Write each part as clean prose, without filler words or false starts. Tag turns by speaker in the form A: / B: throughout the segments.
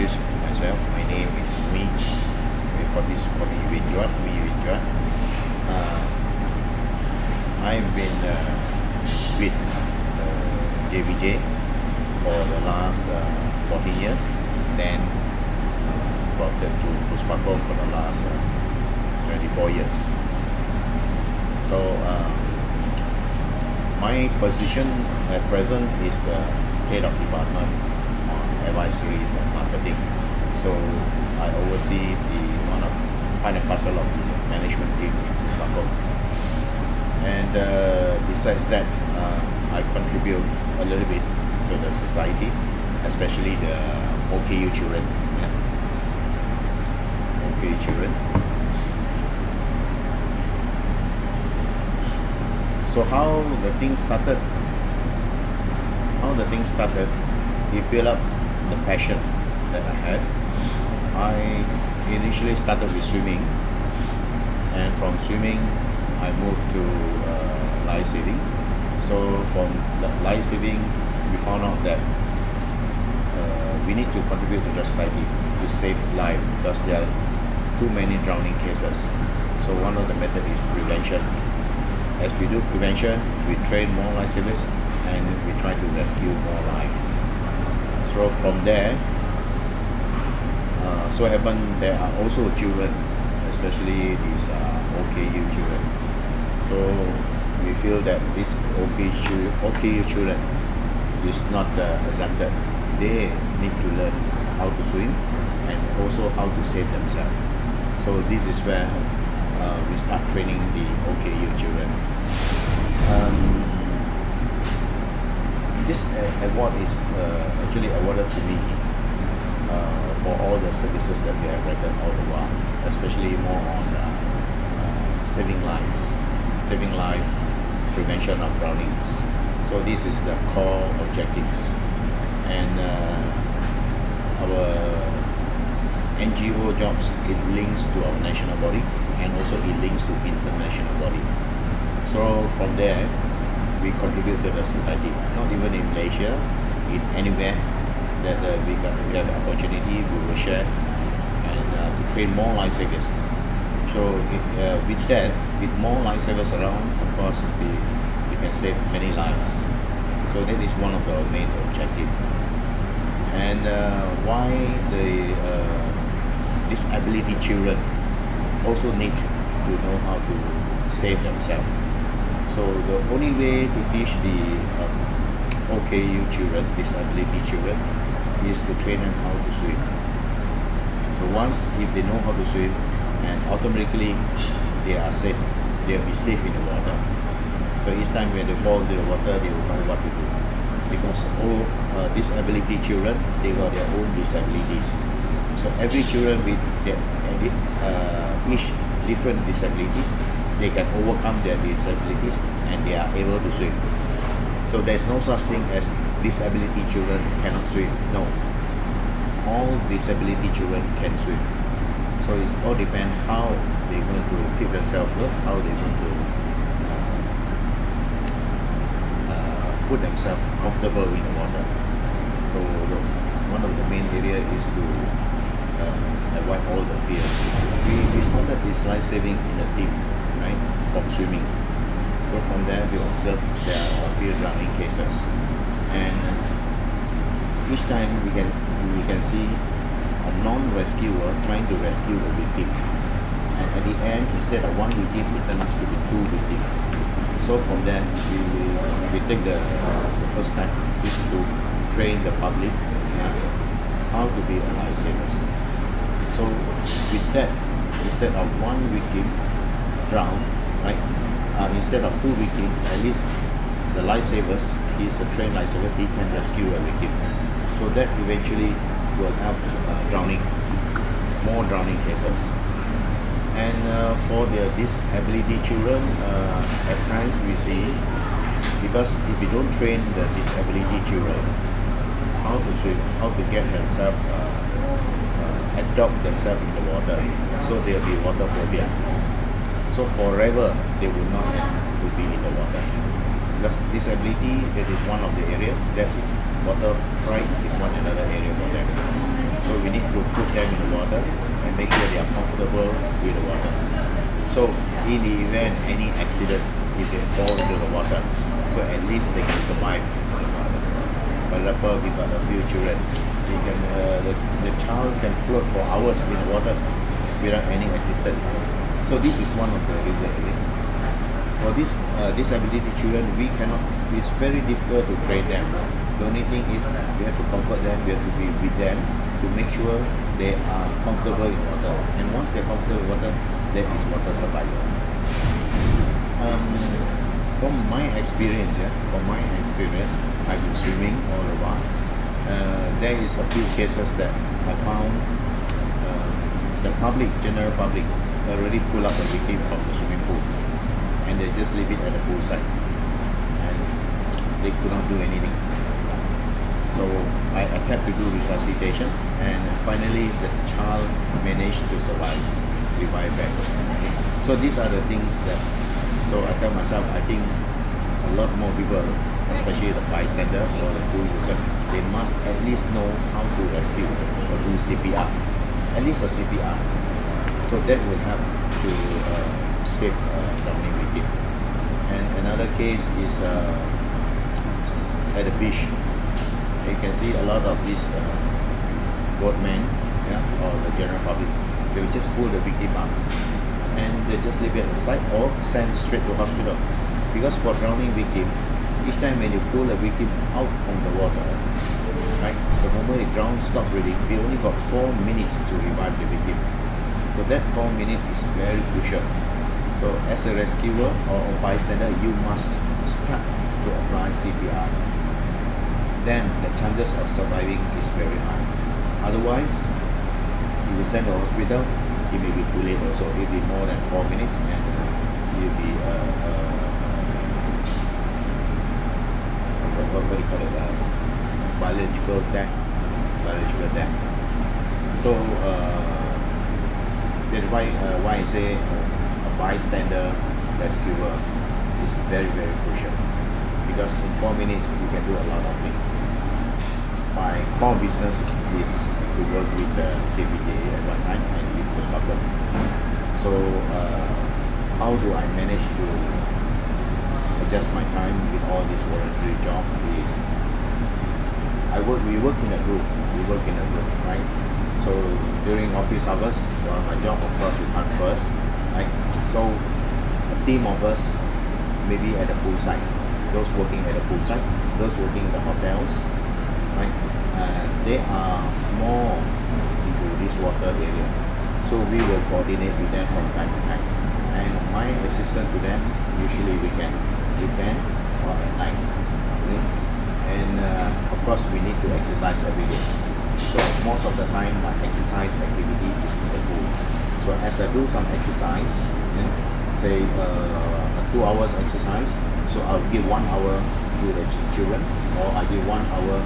A: introduce myself. My name is Ooi. We call me Juat. Juat. I've been with JBJ for the last 14 years. Then got to Puspakom for the last 24 years. So my position at present is head of department on advisories and marketing. So I oversee the one of part and parcel of the management team in Vocational. And besides that, I contribute a little bit to the society, especially the OKU children. Yeah. OKU children. So how the thing started? It built up the passion that I have. I initially started with swimming, and from swimming I moved to life saving. So from life saving, we found out that we need to contribute to the society to save life, because there are too many drowning cases. So one of the methods is prevention. As we do prevention, we train more lifesavers and we try to rescue more lives. So from there, so happen there are also children, especially these OKU children. So we feel that these OKU children is not exempted. They need to learn how to swim and also how to save themselves. So this is where we start training the OKU children. This award is actually awarded to me for all the services that we have rendered all the while, especially more on saving life, prevention of drownings. So this is the core objectives, and our NGO jobs, it links to our national body and also it links to international body. So from there, we contribute to the society, not even in Malaysia, in anywhere that we have the opportunity, we will share and to train more lifesavers. So with that, with more lifesavers around, of course, we can save many lives. So that is one of the main objectives. And why the disability children also need to know how to save themselves. So the only way to teach the OKU children, disability children, is to train them how to swim. So once if they know how to swim, and automatically they are safe, they'll be safe in the water. So each time when they fall into the water, they will know what to do. Because all disability children, they got their own disabilities. So every children with their, each different disabilities, they can overcome their disabilities and they are able to swim. So there's no such thing as disability children cannot swim. No, all disability children can swim. So it's all depends how they're going to keep themselves up, how they're going to put themselves comfortable in the water. So one of the main area is to avoid all the fears. We started this life saving in a team, right, from swimming. So from there we observe there are a few drowning cases, and each time we can see a non-rescuer trying to rescue the victim, and at the end, instead of one victim, it turns out to be two victims. So from there we take the first step is to train the public how to be a lifesavers. So with that, instead of one victim drown, right, instead of two victims, at least the lifesavers, he is a trained lifesaver, he can rescue a victim. So that eventually will help more drowning cases. And for the disability children, at times we see, because if you don't train the disability children how to swim, how to get themselves adopt themselves in the water, so they'll be water phobia. So forever they will not have to be in the water, because disability, that is one of the area that water fright is one another area for them. So we need to put them in the water and make sure they are comfortable with the water. So in the event any accidents, if they fall into the water, so at least they can survive the water. For example, we got a few children. The child can float for hours in the water without any assistance. So this is one of the reasons. For these disability children, it's very difficult to train them. The only thing is we have to comfort them, we have to be with them to make sure they are comfortable in water. And once they're comfortable in water, that is water survival. From my experience, I've been swimming all the while. There is a few cases that I found the general public already pull up a victim from the swimming pool, and they just leave it at the poolside, and they could not do anything. So I had to do resuscitation, and finally the child managed to survive, revive back. So these are the things that, so I tell myself, I think a lot more people, especially the bystanders or the pool user, they must at least know how to rescue or do CPR, at least a CPR. So that will help to save drowning victim. And another case is at the beach. You can see a lot of these boatmen, or the general public, they will just pull the victim up and they just leave it on the side or send straight to hospital. Because for drowning victim, each time when you pull a victim out from the water, right, the moment it drowns, stop breathing, we only got 4 minutes to revive the victim. So that 4 minutes is very crucial. So as a rescuer or a bystander, you must start to apply CPR. Then the chances of surviving is very high. Otherwise, you will send to hospital, it may be too late also. It will be more than 4 minutes and you'll be what do you call it? Biological death. So that's why I say a bystander rescuer is very, very crucial, because in 4 minutes you can do a lot of things. My core business is to work with the PWDs at one time and with postmortem. So how do I manage to adjust my time with all this voluntary job is we work in a group, right? So during office hours, my job, of course, we come first, right? So a team of us, maybe at the poolside, those working at the poolside, those working in the hotels, right? They are more into this water area. So we will coordinate with them from time to time. And my assistant to them, usually weekend or at night. Okay? And of course, we need to exercise every day. So most of the time, my exercise activity is in the pool. So as I do some exercise, say a 2 hours exercise, so I'll give 1 hour to the children, or I give 1 hour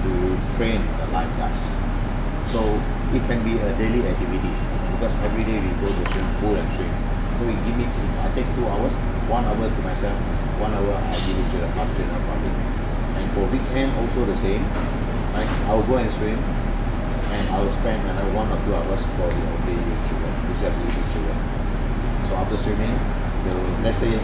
A: to train the lifeguards. So it can be a daily activities, because every day we go to swimming pool and swim. So I take 2 hours, 1 hour to myself, 1 hour I give it to the general public. And for weekend also the same, right? I'll go and swim, and I'll spend another 1 or 2 hours for the elderly children, disability children. So after swimming, let's say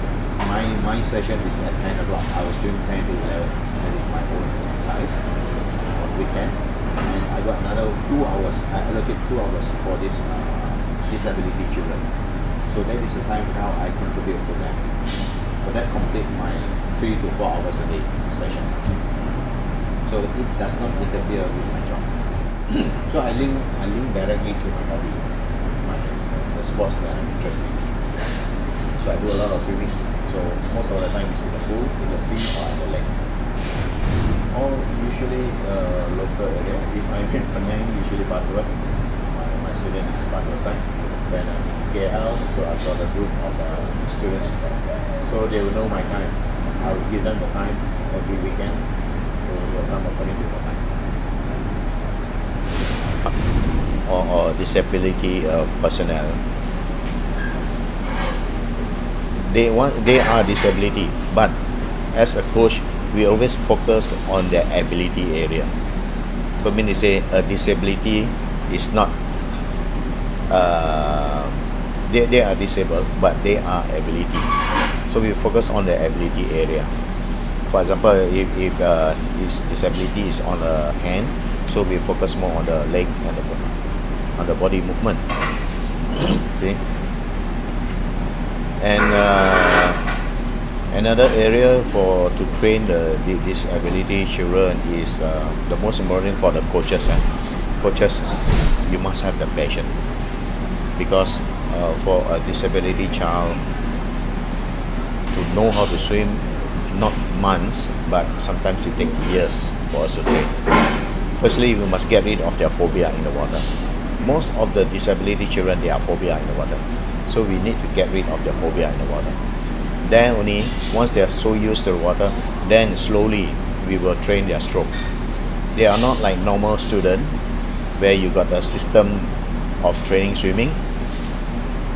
A: my session is at 10 o'clock, I will swim 10 to 11. That is my own exercise on weekend. And I got another 2 hours, I allocate 2 hours for this disability children. So that is the time how I contribute to them. So that complete my 3 to 4 hours a day session. So it does not interfere with my job. So I link directly to my hobby, the sports that I'm interested in. So I do a lot of swimming. So most of the time it's in the pool, in the sea, or in the lake. Or usually local area. If I'm in Penang, usually Batu. My student is Batu side. Then KL, so I've got a group of students. So they will know my time. I will give them the time every weekend. So they'll come according to the time. Or disability personnel. They are disability, but as a coach, we always focus on their ability area. So when they say a disability is not they are disabled, but they are ability. So we focus on the ability area. For example, if his disability is on the hand, so we focus more on the leg and on the body movement. See, and another area for to train the disability children is the most important for the coaches. Coaches, you must have the passion, because for a disability child to know how to swim, not months, but sometimes it takes years for us to train. Firstly, we must get rid of their phobia in the water. Most of the disability children, they are phobia in the water. So we need to get rid of their phobia in the water. Then only, once they are so used to the water, then slowly we will train their stroke. They are not like normal student, where you got a system of training swimming,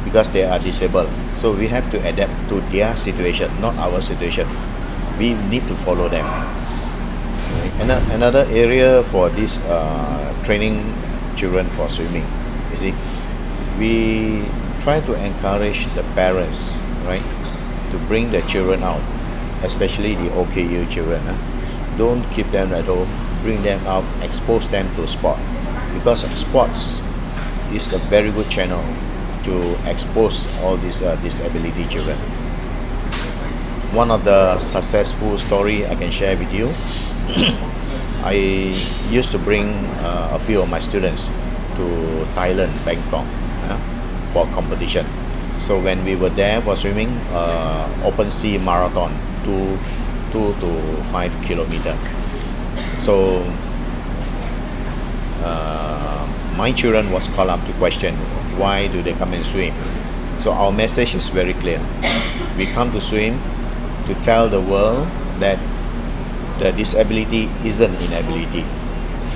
A: because they are disabled. So we have to adapt to their situation, not our situation. We need to follow them. Another area for this training children for swimming, you see, we try to encourage the parents, right, to bring the children out, especially the OKU children. Don't keep them at home, bring them out, expose them to sport, because sports is a very good channel to expose all these disability children. One of the successful story I can share with you, I used to bring a few of my students to Thailand, Bangkok, for competition. So when we were there for swimming, open sea marathon, 2 to 5 kilometer. So my children was called up to question why do they come and swim. So our message is very clear. We come to swim to tell the world that the disability isn't inability.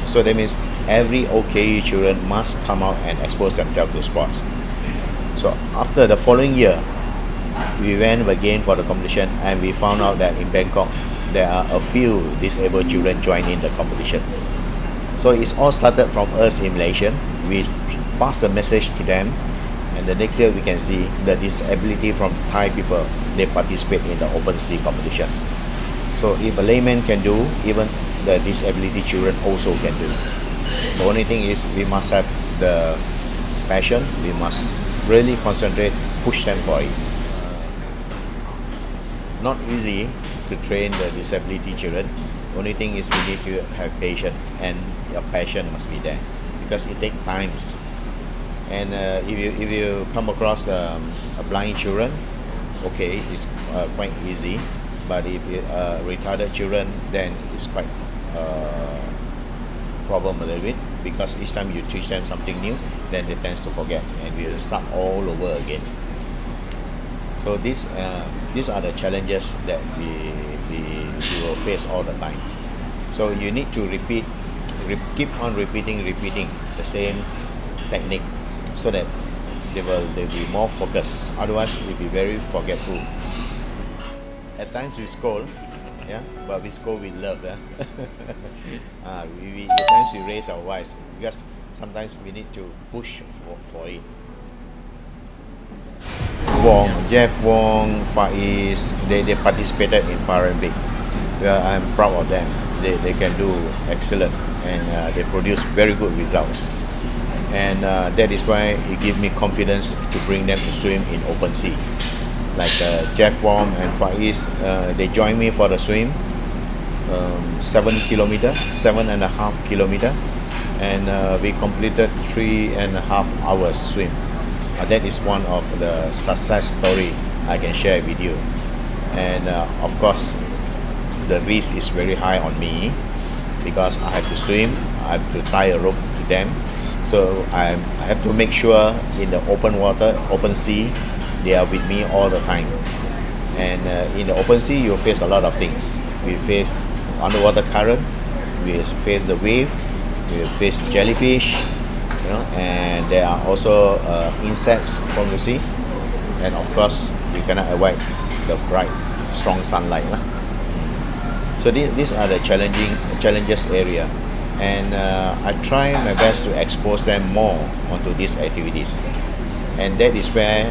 A: So that means every OKU children must come out and expose themselves to sports. So after the following year, we went again for the competition, and we found out that in Bangkok there are a few disabled children joining the competition. So it's all started from us in Malaysia. We pass the message to them, and the next year we can see the disability from Thai people, they participate in the open sea competition. So if a layman can do, even the disability children also can do. The only thing is we must have the passion, we must really concentrate, push them for it. Not easy to train the disability children. The only thing is we need to have patience, and your passion must be there, because it takes time. And if you come across a blind children, okay, it's quite easy. But if retarded children, then it's quite problem a little bit, because each time you teach them something new, then they tend to forget, and we will start all over again. So these are the challenges that we will face all the time. So you need to keep on repeating the same technique, so that they'll be more focused. Otherwise, they'll be very forgetful. At times we scold, yeah, but we scold with love. Yeah? At times we raise our voice, because sometimes we need to push for it. Jeff Wong, Faiz, they participated in Paralympics. Well, I'm proud of them. They can do excellent, and they produce very good results. And that is why it gives me confidence to bring them to swim in open sea. Like Jeff Wong and Faiz, they joined me for the swim, 7.5 kilometer, and we completed 3.5 hours swim. That is one of the success story I can share with you. And of course, the risk is very high on me, because I have to swim, I have to tie a rope to them. So I have to make sure in the open water, open sea, they are with me all the time. And in the open sea, you face a lot of things. We face underwater current, we face the wave, we face jellyfish, and there are also insects from the sea, and of course we cannot avoid the bright, strong sunlight. So these are the challenges area. and I try my best to expose them more onto these activities, and that is where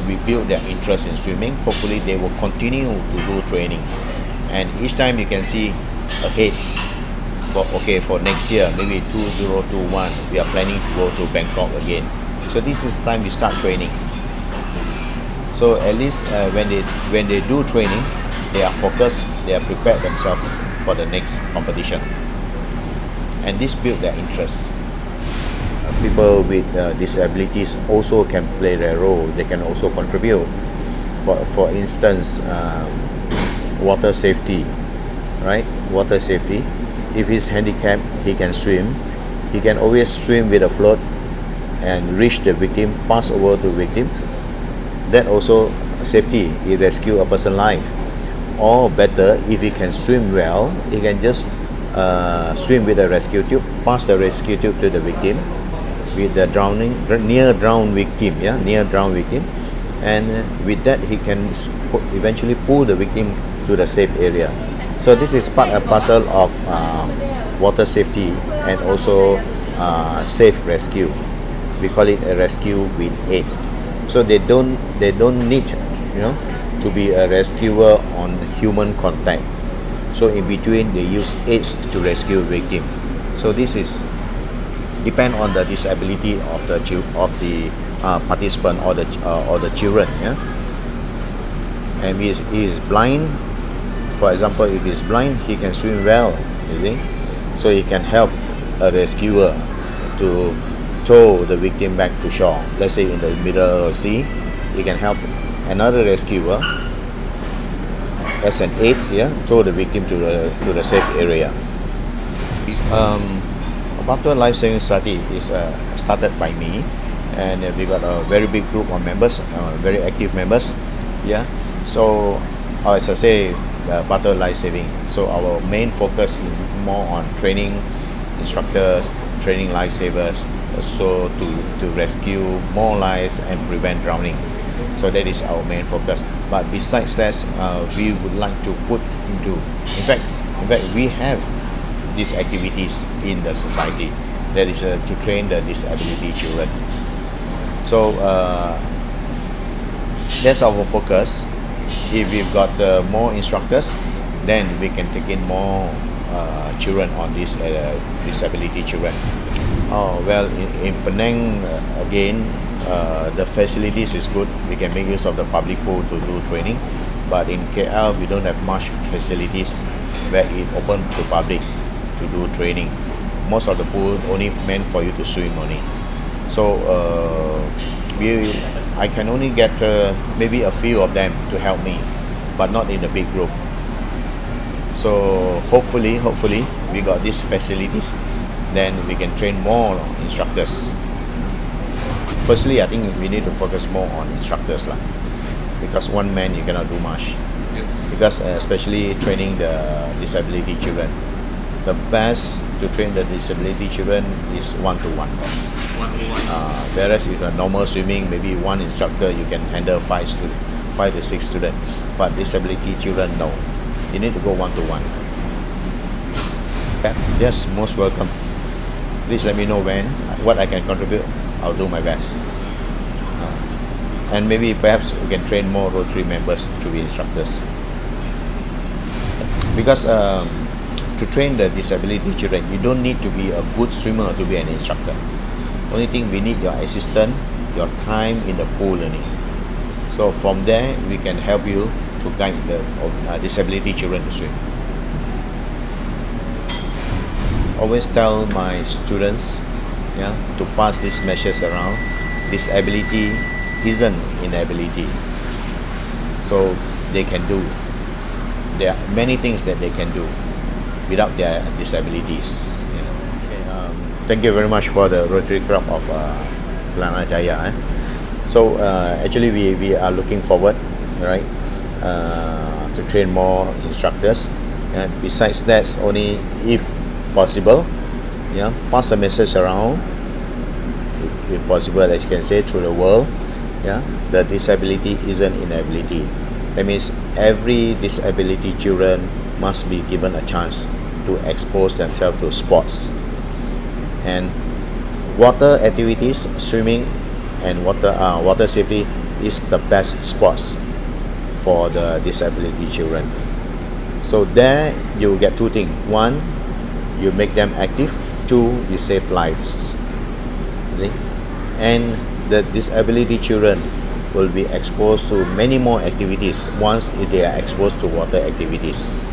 A: we build their interest in swimming. Hopefully they will continue to do training, and each time you can see ahead for next year, maybe 2021, we are planning to go to Bangkok again. So this is the time we start training. So at least when they do training, they are focused, they are prepared themselves for the next competition, and this build their interest. People with disabilities also can play their role. They can also contribute. For instance, water safety, right? Water safety. If he's handicapped, he can swim. He can always swim with a float and reach the victim, pass over to the victim. That also safety. He rescue a person's life. Or better, if he can swim well, he can just swim with a rescue tube, pass the rescue tube to the victim, with the near drowned victim, and with that he can eventually pull the victim to the safe area. So this is part and parcel of water safety and also safe rescue. We call it a rescue with aids. So they don't need to be a rescuer on human contact. So in between they use aids to rescue victim. So this is depend on the disability of the participant or the children. And he is blind. For example, if he's blind, he can swim well, so he can help a rescuer to tow the victim back to shore. Let's say in the middle of the sea, he can help another rescuer as an aid, tow the victim to the safe area. Butterfly Life Saving Society is started by me, and we got a very big group of members, very active members. So as I say, Butterfly Life Saving. So our main focus is more on training instructors, training lifesavers, so to rescue more lives and prevent drowning. So that is our main focus. But besides that, we would like to put into, in fact we have these activities in the society, that is to train the disability children. So that's our focus. If we've got more instructors, then we can take in more children on these disability children. Well, in Penang, again, the facilities is good. We can make use of the public pool to do training, but in KL we don't have much facilities where it open to public to do training. Most of the pool only meant for you to swim only. So I can only get maybe a few of them to help me, but not in a big group. So hopefully we got these facilities, then we can train more instructors. Firstly, I think we need to focus more on instructors because one man you cannot do much.
B: Yes.
A: Because especially training the disability children, the best to train the disability children is one-to-one. Whereas if a normal swimming, maybe one instructor you can handle 5 to 6 students. But disability children, no. You need to go one-to-one. Yes, most welcome. Please let me know what I can contribute. I'll do my best. And maybe perhaps we can train more Rotary members to be instructors. Because to train the disability children, you don't need to be a good swimmer to be an instructor. Only thing we need your assistance, your time in the pool only. So from there, we can help you to guide the disability children to swim. Always tell my students, to pass these messages around. Disability isn't inability. So they can do. There are many things that they can do without their disabilities. Thank you very much for the Rotary Club of Kelana Jaya. So actually we are looking forward, right, to train more instructors. Besides that, only if possible, pass the message around, if possible, as you can say, through the world. The disability isn't inability. That means every disability children must be given a chance to expose themselves to sports. And water activities, swimming and water safety is the best sports for the disability children. So there you get two things. One, you make them active. Two, you save lives. Okay? And the disability children will be exposed to many more activities once they are exposed to water activities.